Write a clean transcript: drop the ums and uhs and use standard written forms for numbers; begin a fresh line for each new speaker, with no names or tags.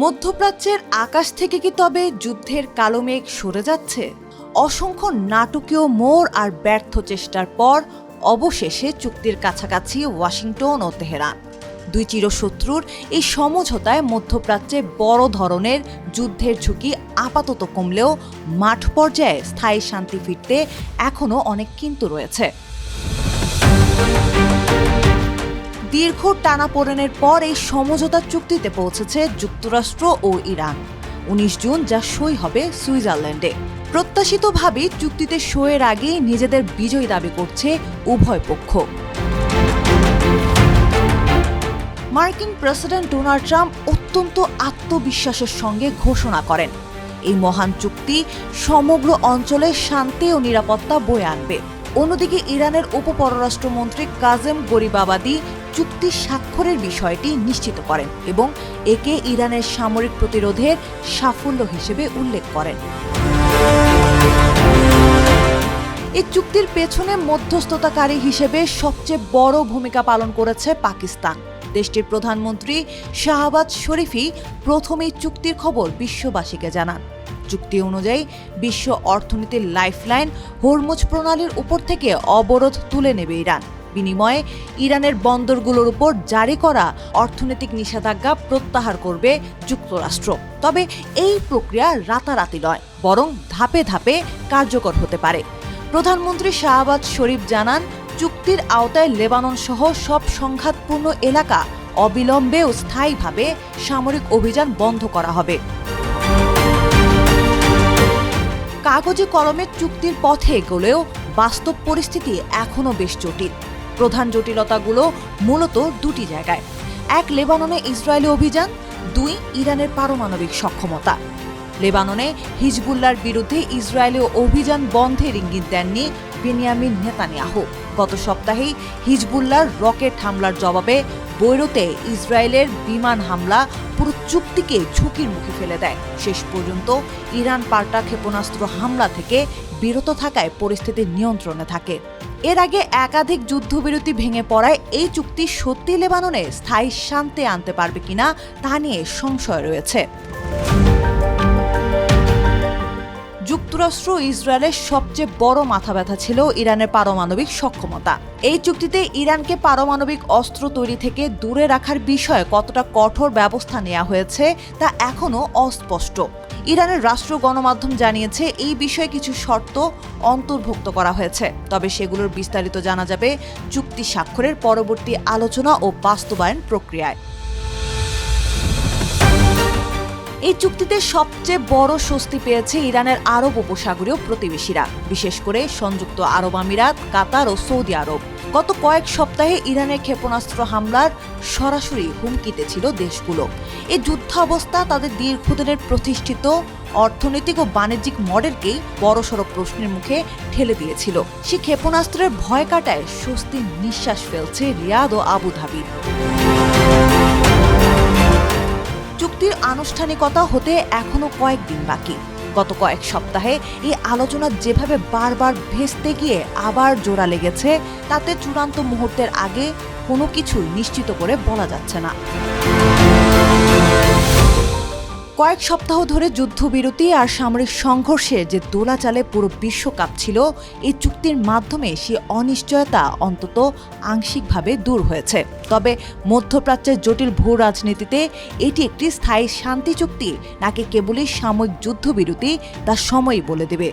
মধ্যপ্রাচ্যের আকাশ থেকে কি তবে যুদ্ধের কালো মেঘ সরে যাচ্ছে? অসংখ্য নাটকীয় মোড় আর ব্যর্থ চেষ্টার পর অবশেষে চুক্তির কাছাকাছি ওয়াশিংটন ও তেহরান। দুই চিরশত্রুর এই সমঝোতায় মধ্যপ্রাচ্যে বড় ধরনের যুদ্ধের ঝুঁকি আপাতত কমলেও মাঠ পর্যায়ে স্থায়ী শান্তি ফিরতে এখনও অনেক কিন্তু রয়েছে। দীর্ঘ টানাপোড়েনের পর এই সমঝোতা চুক্তিতে পৌঁছেছে যুক্তরাষ্ট্র ও ইরান। 19 জুন যা সই হবে সুইজারল্যান্ডে। প্রত্যাশিতভাবেই চুক্তিতে সইয়ের আগেই নিজেদের বিজয় দাবি করছে উভয় পক্ষ। মার্কিন প্রেসিডেন্ট ডোনাল্ড ট্রাম্প অত্যন্ত আত্মবিশ্বাসের সঙ্গে ঘোষণা করেন, এই মহান চুক্তি সমগ্র অঞ্চলে শান্তি ও নিরাপত্তা বয়ে আনবে। অন্যদিকে ইরানের উপপররাষ্ট্রমন্ত্রী কাজেম গরিবাবাদি চুক্তি স্বাক্ষরের বিষয়টি নিশ্চিত করেন এবং একে ইরানের সামরিক প্রতিরোধের সাফল্য হিসেবে উল্লেখ করেন। এই চুক্তির পেছনে মধ্যস্থতাকারী হিসেবে সবচেয়ে বড় ভূমিকা পালন করেছে পাকিস্তান। দেশটির প্রধানমন্ত্রী শাহবাজ শরীফই প্রথমেই চুক্তির খবর বিশ্ববাসীকে জানান। চুক্তি অনুযায়ী বিশ্ব অর্থনীতির লাইফলাইন হরমুজ প্রণালীর উপর থেকে অবরোধ তুলে নেবে ইরান। বিনিময়ে ইরানের বন্দরগুলোর উপর জারি করা অর্থনৈতিক নিষেধাজ্ঞা প্রত্যাহার করবে যুক্তরাষ্ট্র। তবে এই প্রক্রিয়া রাতারাতি নয়, বরং ধাপে ধাপে কার্যকর হতে পারে। প্রধানমন্ত্রী শাহবাজ শরীফ জানান, চুক্তির আওতায় লেবানন সহ সব সংঘাতপূর্ণ এলাকা অবিলম্বে ও স্থায়ীভাবে সামরিক অভিযান বন্ধ করা হবে। কাগজে কলমে চুক্তির পথে এগোলেও বাস্তব পরিস্থিতি এখনও বেশ জটিল। প্রধান জটিলতাগুলো মূলত দুটি জায়গায়: এক, লেবাননে ইসরায়েলি অভিযান; দুই, ইরানের পারমাণবিক সক্ষমতা। লেবাননে হিজবুল্লাহর বিরুদ্ধে ইসরায়েলি অভিযান বন্ধের ইঙ্গিত দেননি বেনিয়ামিন নেতানিয়াহু। গত সপ্তাহেই হিজবুল্লাহর রকেট হামলার জবাবে বৈরুতে ইসরায়েলের বিমান হামলা পুরো চুক্তিকে ঝুঁকির মুখে ফেলে দেয়। শেষ পর্যন্ত ইরান পাল্টা ক্ষেপণাস্ত্র হামলা থেকে বিরত থাকায় পরিস্থিতি নিয়ন্ত্রণে থাকে। এর আগে একাধিক যুদ্ধবিরতি ভেঙে পড়ায় এই চুক্তি সত্যি লেবাননে স্থায়ী শান্তি আনতে পারবে কিনা তা নিয়ে সংশয় রয়েছে। যুক্তরাষ্ট্র ও ইসরায়েলের সবচেয়ে বড় মাথাব্যথা ছিল ইরানের পারমাণবিক সক্ষমতা। এই চুক্তিতে ইরানকে পারমাণবিক অস্ত্র তৈরি থেকে দূরে রাখার বিষয়ে কতটা কঠোর ব্যবস্থা নেওয়া হয়েছে তা এখনও অস্পষ্ট। ইরানের রাষ্ট্রীয় গণমাধ্যম জানিয়েছে এই বিষয়ে কিছু শর্ত অন্তর্ভুক্ত করা হয়েছে, তবে সেগুলোর বিস্তারিত জানা যাবে চুক্তি স্বাক্ষরের পরবর্তী আলোচনা ও বাস্তবায়ন প্রক্রিয়ায়। এই চুক্তিতে সবচেয়ে বড় স্বস্তি পেয়েছে ইরানের আরব উপসাগরীয় প্রতিবেশীরা, বিশেষ করে সংযুক্ত আরব আমিরাত, কাতার ও সৌদি আরব। গত কয়েক সপ্তাহে ইরানের ক্ষেপণাস্ত্র হামলার সরাসরি হুমকিতে ছিল দেশগুলো। এই যুদ্ধাবস্থা তাদের দীর্ঘদিনের প্রতিষ্ঠিত অর্থনৈতিক ও বাণিজ্যিক মডেলকেই বড়সড় প্রশ্নের মুখে ঠেলে দিয়েছিল। সে ক্ষেপণাস্ত্রের ভয় কাটায় স্বস্তির নিঃশ্বাস ফেলছে রিয়াদ ও আবুধাবি। চুক্তির আনুষ্ঠানিকতা হতে এখনো কয়েকদিন বাকি। গত কয়েক সপ্তাহে এই আলোচনা যেভাবে বারবার ভেস্তে গিয়ে আবার জোড়া লেগেছে, তাতে চূড়ান্ত মুহূর্তের আগে কোনো কিছু নিশ্চিত করে বলা যাচ্ছে না। কয়েক সপ্তাহ ধরে যুদ্ধবিরতি আর সামরিক সংঘর্ষে যে দোলাচালে পুরো বিশ্বকাপ ছিল, এই চুক্তির মাধ্যমে সে অনিশ্চয়তা অন্তত আংশিকভাবে দূর হয়েছে। তবে মধ্যপ্রাচ্যের জটিল ভূ রাজনীতিতে এটি একটি স্থায়ী শান্তি চুক্তি নাকি কেবলই সাময়িক যুদ্ধবিরতি তা সময়ই বলে দেবে।